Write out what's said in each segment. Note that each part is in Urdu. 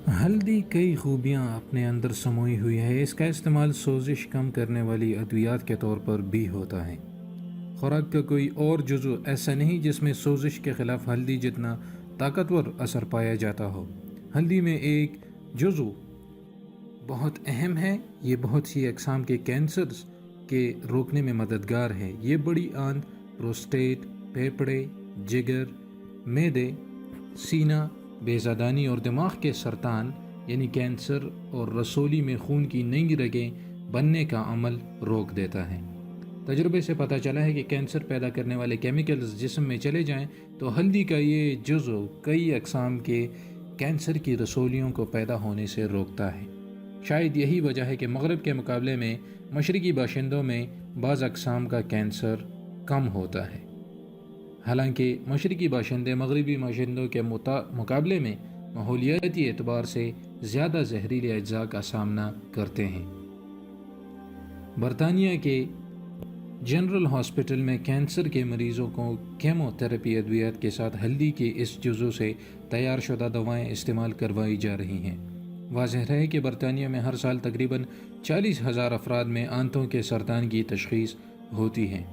ہلدی کئی خوبیاں اپنے اندر سموئی ہوئی ہے۔ اس کا استعمال سوزش کم کرنے والی ادویات کے طور پر بھی ہوتا ہے۔ خوراک کا کوئی اور جزو ایسا نہیں جس میں سوزش کے خلاف ہلدی جتنا طاقتور اثر پایا جاتا ہو۔ ہلدی میں ایک جزو بہت اہم ہے۔ یہ بہت سی اقسام کے کینسرز کے روکنے میں مددگار ہے۔ یہ بڑی آنت، پروسٹیٹ، پھیپھڑے، جگر، معدے، سینہ، بیضادانی اور دماغ کے سرطان یعنی کینسر اور رسولی میں خون کی نئی رگیں بننے کا عمل روک دیتا ہے۔ تجربے سے پتہ چلا ہے کہ کینسر پیدا کرنے والے کیمیکلز جسم میں چلے جائیں تو ہلدی کا یہ جزو کئی اقسام کے کینسر کی رسولیوں کو پیدا ہونے سے روکتا ہے۔ شاید یہی وجہ ہے کہ مغرب کے مقابلے میں مشرقی باشندوں میں بعض اقسام کا کینسر کم ہوتا ہے۔ حالانکہ مشرقی باشندے مغربی باشندوں کے مقابلے میں ماحولیاتی اعتبار سے زیادہ زہریلے اجزاء کا سامنا کرتے ہیں۔ برطانیہ کے جنرل ہاسپٹل میں کینسر کے مریضوں کو کیمو تھراپی ادویات کے ساتھ ہلدی کے اس جزو سے تیار شدہ دوائیں استعمال کروائی جا رہی ہیں۔ واضح ہے کہ برطانیہ میں ہر سال تقریباً 40,000 افراد میں آنتوں کے سرطان کی تشخیص ہوتی ہے۔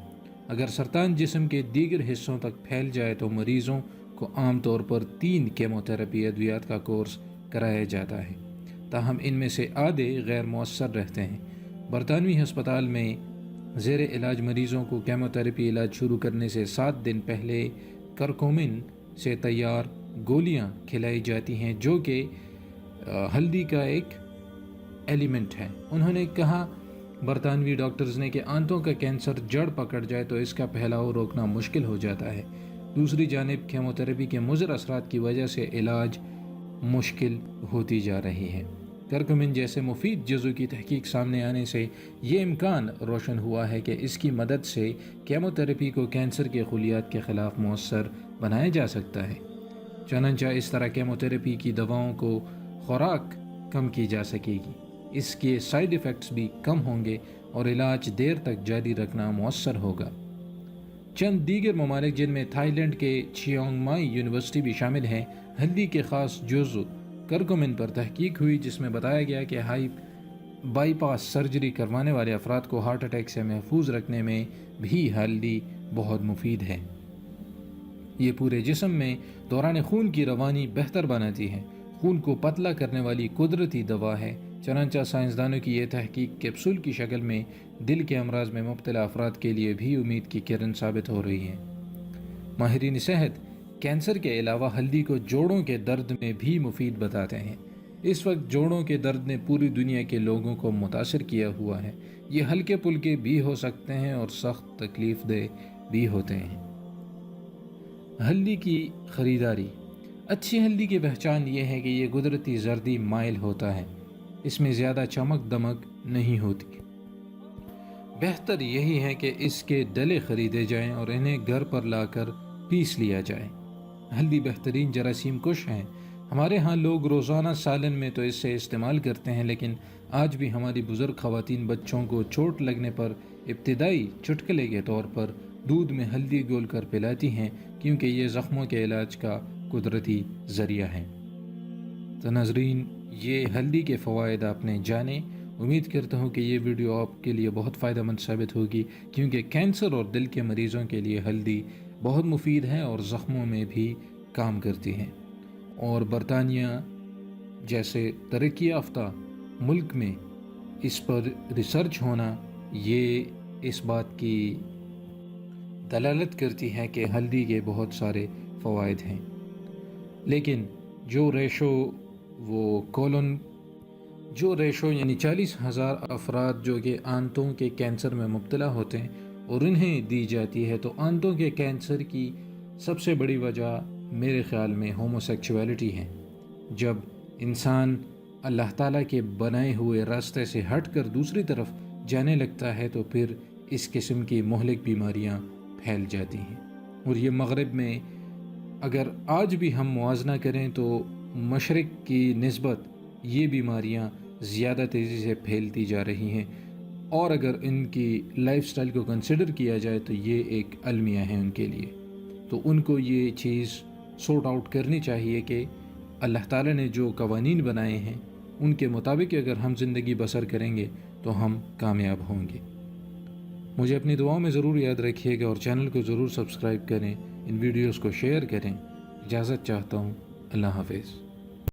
اگر سرطان جسم کے دیگر حصوں تک پھیل جائے تو مریضوں کو عام طور پر 3 کیمو تھراپی ادویات کا کورس کرایا جاتا ہے، تاہم ان میں سے آدھے غیر مؤثر رہتے ہیں۔ برطانوی ہسپتال میں زیر علاج مریضوں کو کیمو تھراپی علاج شروع کرنے سے 7 دن پہلے کرکومن سے تیار گولیاں کھلائی جاتی ہیں جو کہ ہلدی کا ایک ایلیمنٹ ہے۔ انہوں نے کہا برطانوی ڈاکٹرز نے کہ آنتوں کا کینسر جڑ پکڑ جائے تو اس کا پھیلاؤ روکنا مشکل ہو جاتا ہے۔ دوسری جانب کیمو تھراپی کے مضر اثرات کی وجہ سے علاج مشکل ہوتی جا رہی ہے۔ کرکمن جیسے مفید جزو کی تحقیق سامنے آنے سے یہ امکان روشن ہوا ہے کہ اس کی مدد سے کیمو تھراپی کو کینسر کے خلیات کے خلاف مؤثر بنایا جا سکتا ہے۔ چنانچہ اس طرح کیمو تھراپی کی دواؤں کو خوراک کم کی جا سکے گی، اس کے سائیڈ ایفیکٹس بھی کم ہوں گے اور علاج دیر تک جاری رکھنا مؤثر ہوگا۔ چند دیگر ممالک جن میں تھائی لینڈ کے چیانگ مائی یونیورسٹی بھی شامل ہے، ہلدی کے خاص جزو کرکومن پر تحقیق ہوئی جس میں بتایا گیا کہ بائی پاس سرجری کروانے والے افراد کو ہارٹ اٹیک سے محفوظ رکھنے میں بھی ہلدی بہت مفید ہے۔ یہ پورے جسم میں دوران خون کی روانی بہتر بناتی ہے، خون کو پتلا کرنے والی قدرتی دوا ہے۔ چنانچہ سائنسدانوں کی یہ تحقیق کیپسول کی شکل میں دل کے امراض میں مبتلا افراد کے لیے بھی امید کی کرن ثابت ہو رہی ہے۔ ماہرین صحت کینسر کے علاوہ ہلدی کو جوڑوں کے درد میں بھی مفید بتاتے ہیں۔ اس وقت جوڑوں کے درد نے پوری دنیا کے لوگوں کو متاثر کیا ہوا ہے۔ یہ ہلکے پھلکے بھی ہو سکتے ہیں اور سخت تکلیف دہ بھی ہوتے ہیں۔ ہلدی کی خریداری۔ اچھی ہلدی کی پہچان یہ ہے کہ یہ قدرتی زردی مائل ہوتا ہے، اس میں زیادہ چمک دمک نہیں ہوتی۔ بہتر یہی ہے کہ اس کے ڈلے خریدے جائیں اور انہیں گھر پر لا کر پیس لیا جائے۔ ہلدی بہترین جراثیم کش ہیں۔ ہمارے ہاں لوگ روزانہ سالن میں تو اس سے استعمال کرتے ہیں، لیکن آج بھی ہماری بزرگ خواتین بچوں کو چوٹ لگنے پر ابتدائی چٹکلے کے طور پر دودھ میں ہلدی گھول کر پلاتی ہیں کیونکہ یہ زخموں کے علاج کا قدرتی ذریعہ ہے۔ تو ناظرین، یہ ہلدی کے فوائد آپ نے جانے۔ امید کرتا ہوں کہ یہ ویڈیو آپ کے لیے بہت فائدہ مند ثابت ہوگی کیونکہ کینسر اور دل کے مریضوں کے لیے ہلدی بہت مفید ہے اور زخموں میں بھی کام کرتی ہے۔ اور برطانیہ جیسے ترقی یافتہ ملک میں اس پر ریسرچ ہونا یہ اس بات کی دلالت کرتی ہے کہ ہلدی کے بہت سارے فوائد ہیں۔ لیکن جو ریشو یعنی 40,000 افراد جو کہ آنتوں کے کینسر میں مبتلا ہوتے ہیں اور انہیں دی جاتی ہے، تو آنتوں کے کینسر کی سب سے بڑی وجہ میرے خیال میں ہومو سیکچویلٹی ہے۔ جب انسان اللہ تعالیٰ کے بنائے ہوئے راستے سے ہٹ کر دوسری طرف جانے لگتا ہے تو پھر اس قسم کی مہلک بیماریاں پھیل جاتی ہیں۔ اور یہ مغرب میں اگر آج بھی ہم موازنہ کریں تو مشرق کی نسبت یہ بیماریاں زیادہ تیزی سے پھیلتی جا رہی ہیں، اور اگر ان کی لائف سٹائل کو کنسیڈر کیا جائے تو یہ ایک المیہ ہے ان کے لیے۔ تو ان کو یہ چیز سورٹ آؤٹ کرنی چاہیے کہ اللہ تعالیٰ نے جو قوانین بنائے ہیں ان کے مطابق اگر ہم زندگی بسر کریں گے تو ہم کامیاب ہوں گے۔ مجھے اپنی دعاؤں میں ضرور یاد رکھیے گا اور چینل کو ضرور سبسکرائب کریں، ان ویڈیوز کو شیئر کریں۔ اجازت چاہتا ہوں، اللہ حافظ۔